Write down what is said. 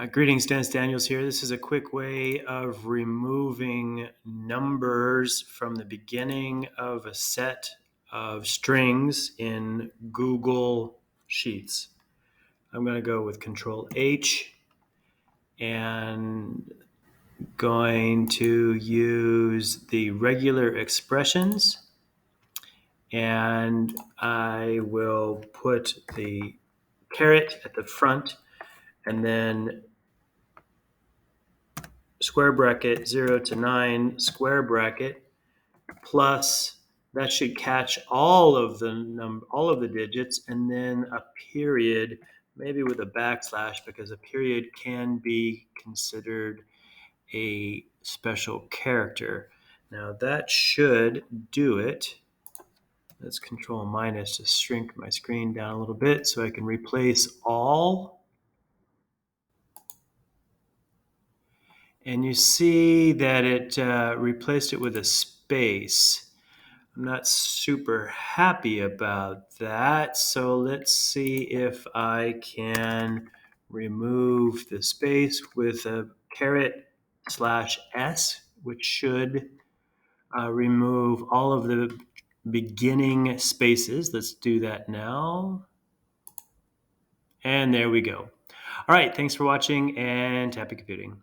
Greetings, Dennis Daniels here. This is a quick way of removing numbers from the beginning of a set of strings in Google Sheets. I'm going to go with Control H and going to use the regular expressions, and I will put the caret at the front and then square bracket 0 to 9 square bracket plus that should catch all of the digits, and then a period, maybe with a backslash, because a period can be considered a special character. Now that should do it. Let's Control minus to shrink my screen down a little bit so I can replace all. And you see that it replaced it with a space. I'm not super happy about that. So let's see if I can remove the space with a caret /s, which should remove all of the beginning spaces. Let's do that now. And there we go. All right, thanks for watching and happy computing.